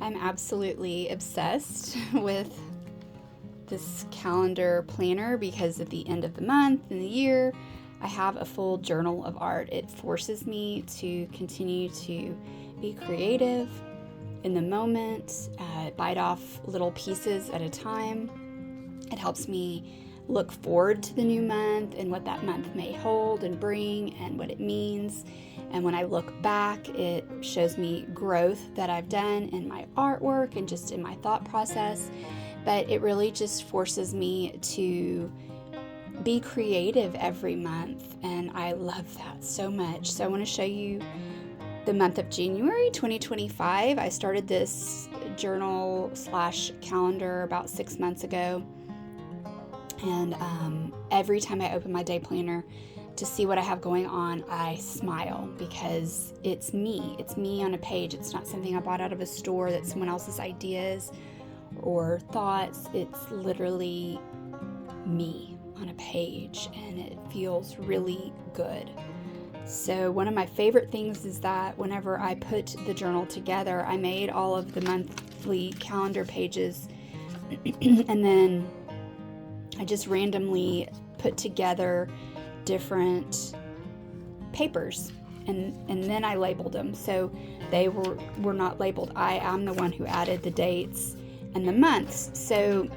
I'm absolutely obsessed with this calendar planner because at the end of the month and the year, I have a full journal of art. It forces me to continue to be creative in the moment, bite off little pieces at a time. It helps me look forward to the new month and what that month may hold and bring and what it means. And when I look back, it shows me growth that I've done in my artwork and just in my thought process. But it really just forces me to be creative every month, and I love that so much. So I want to show you the month of January 2025. I started this journal slash calendar about 6 months ago, and every time I open my day planner to see what I have going on, I smile because it's me. It's me on a page. It's not something I bought out of a store that's someone else's ideas or thoughts. It's literally me on a page, and it feels really good. So one of my favorite things is that whenever I put the journal together, I made all of the monthly calendar pages and then I just randomly put together different papers and then I labeled them. So they were not labeled. I am the one who added the dates and the months. So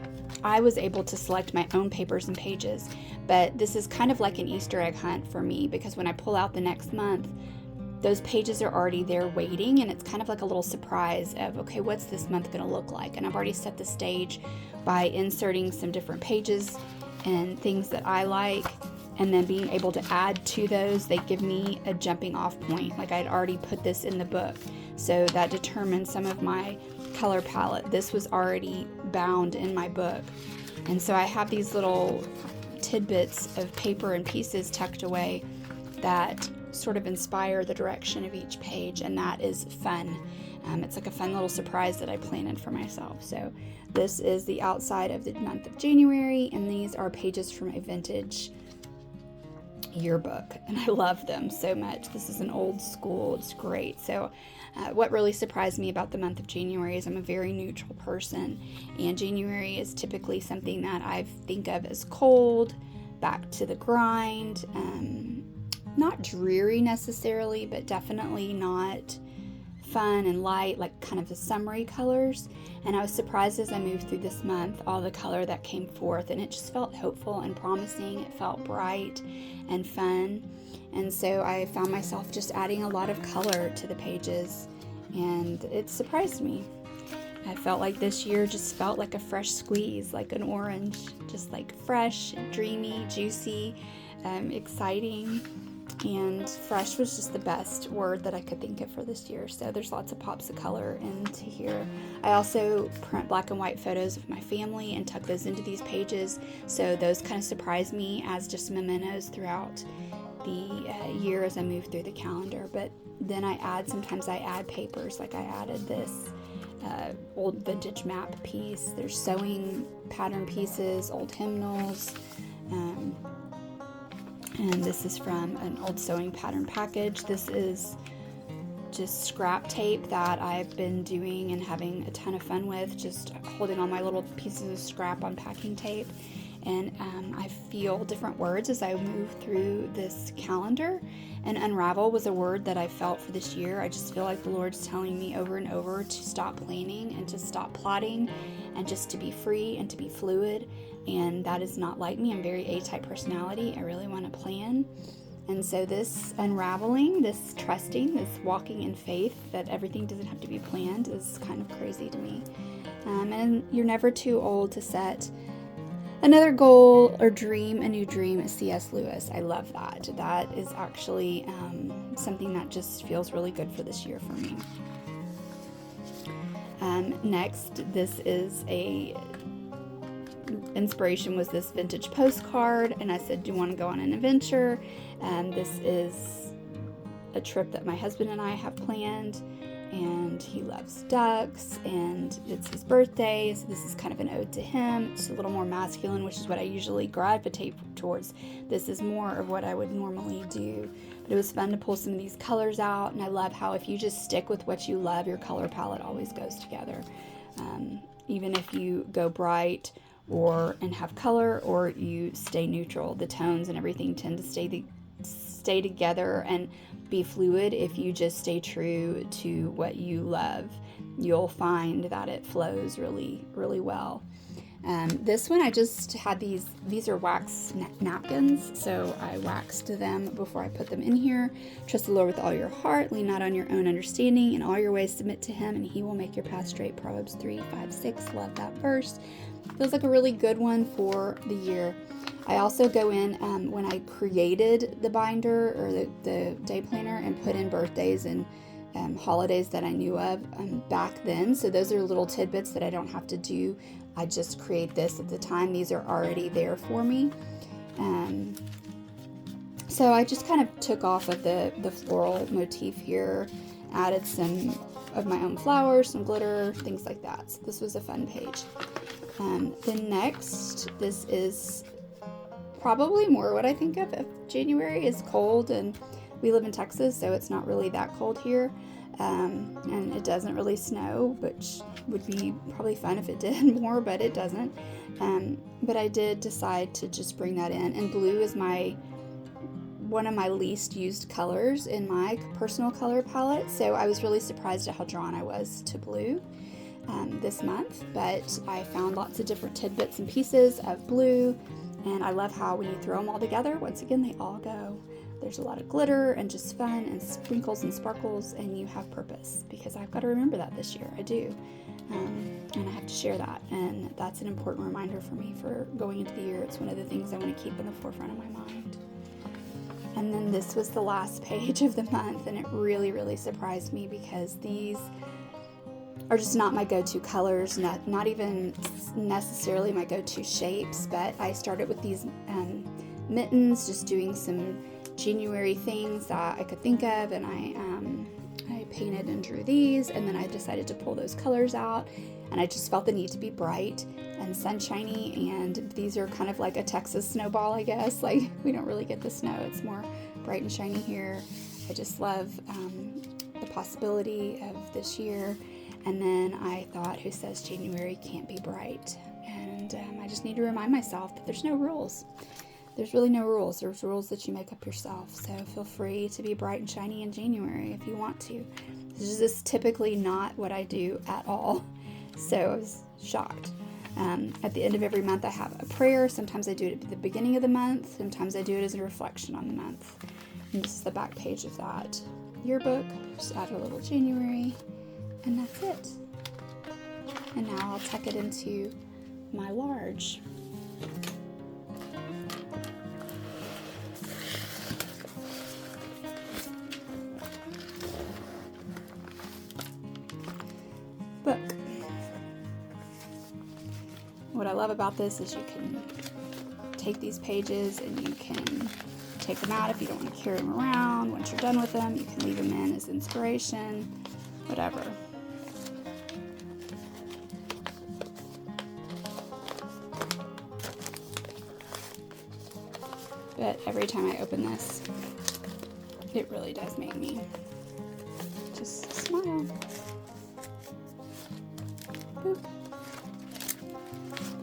I was able to select my own papers and pages, but this is kind of like an Easter egg hunt for me because when I pull out the next month, those pages are already there waiting, and it's kind of like a little surprise of, okay, what's this month going to look like? And I've already set the stage by inserting some different pages and things that I like, and then being able to add to those, they give me a jumping off point. Like I'd already put this in the book, so that determines some of my color palette. This was already bound in my book, and so I have these little tidbits of paper and pieces tucked away that sort of inspire the direction of each page, and that is fun. It's like a fun little surprise that I planned for myself. So this is the outside of the month of January, and these are pages from a vintage yearbook, and I love them so much. This is an old school. It's great. So what really surprised me about the month of January is I'm a very neutral person, and January is typically something that I think of as cold, back to the grind, not dreary necessarily, but definitely not fun and light, like kind of the summery colors. And I was surprised as I moved through this month, all the color that came forth, and it just felt hopeful and promising. It felt bright and fun. And so I found myself just adding a lot of color to the pages, and it surprised me. I felt like this year just felt like a fresh squeeze, like an orange, just like fresh, dreamy, juicy, exciting. And fresh was just the best word that I could think of for this year. So there's lots of pops of color into here. I also print black and white photos of my family and tuck those into these pages. So those kind of surprise me as just mementos throughout the year as I move through the calendar. But then sometimes I add papers, like I added this old vintage map piece. There's sewing pattern pieces, old hymnals, and this is from an old sewing pattern package. This is just scrap tape that I've been doing and having a ton of fun with, just holding all my little pieces of scrap on packing tape. And I feel different words as I move through this calendar. And unravel was a word that I felt for this year. I just feel like the Lord's telling me over and over to stop planning and to stop plotting and just to be free and to be fluid. And that is not like me. I'm very A-type personality. I really want to plan. And so this unraveling, this trusting, this walking in faith that everything doesn't have to be planned is kind of crazy to me. And you're never too old to set another goal or dream, a new dream. C.S. Lewis. I love that. That is actually something that just feels really good for this year for me. Next, this is inspiration was this vintage postcard, and I said, do you want to go on an adventure? This is a trip that my husband and I have planned, and he loves ducks, and it's his birthday, so this is kind of an ode to him. It's a little more masculine, which is what I usually gravitate towards. This is more of what I would normally do. But it was fun to pull some of these colors out, and I love how if you just stick with what you love, your color palette always goes together. Even if you go bright and have color, or you stay neutral, the tones and everything tend to stay together and be fluid. If you just stay true to what you love, you'll find that it flows really, really well. This one I just had these are wax napkins, so I waxed them before I put them in here. Trust the Lord with all your heart, lean not on your own understanding, in all your ways submit to him, and he will make your path straight. Proverbs 3:5-6, love that verse. Feels like a really good one for the year. I also go in when I created the binder or the day planner and put in birthdays and holidays that I knew of back then. So those are little tidbits that I don't have to do. I just create this at the time. These are already there for me. So I just kind of took off of the floral motif here, added some of my own flowers, some glitter, things like that. So this was a fun page. Then next, this is probably more what I think of. January is cold, and we live in Texas, so it's not really that cold here. And it doesn't really snow, which would be probably fun if it did more, but it doesn't. But I did decide to just bring that in, and blue is one of my least used colors in my personal color palette, so I was really surprised at how drawn I was to blue this month. But I found lots of different tidbits and pieces of blue, and I love how when you throw them all together, once again, they all go. There's a lot of glitter and just fun and sprinkles and sparkles, and you have purpose, because I've got to remember that this year. I do. And I have to share that, and that's an important reminder for me for going into the year. It's one of the things I want to keep in the forefront of my mind. And then this was the last page of the month, and it really, really surprised me, because these are just not my go-to colors, not even necessarily my go-to shapes, but I started with these mittens, just doing some January things that I could think of, and I painted and drew these, and then I decided to pull those colors out, and I just felt the need to be bright and sunshiny, and these are kind of like a Texas snowball, I guess. Like, we don't really get the snow, it's more bright and shiny here. I just love the possibility of this year. And then I thought, who says January can't be bright? And I just need to remind myself that there's no rules. There's really no rules. There's rules that you make up yourself. So feel free to be bright and shiny in January if you want to. This is typically not what I do at all. So I was shocked. At the end of every month, I have a prayer. Sometimes I do it at the beginning of the month. Sometimes I do it as a reflection on the month. And this is the back page of that yearbook. Just add a little January, and that's it. And now I'll tuck it into my large. Book. What I love about this is you can take these pages and you can take them out if you don't want to carry them around. Once you're done with them, you can leave them in as inspiration, whatever. But every time I open this, it really does make me just smile. Boop.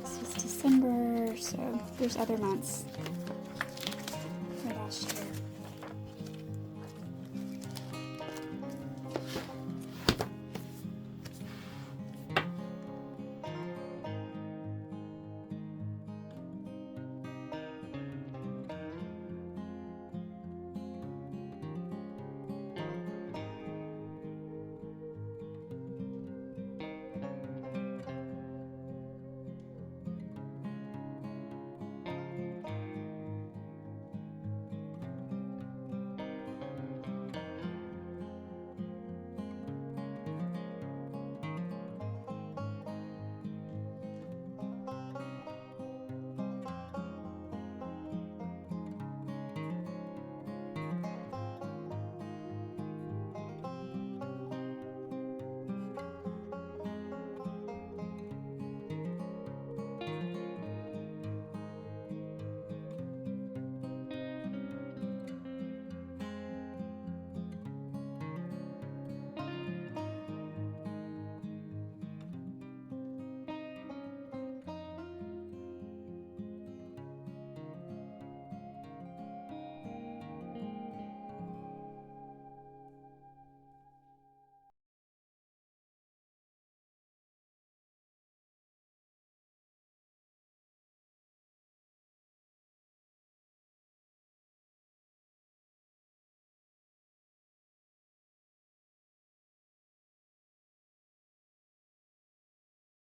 This is December, so there's other months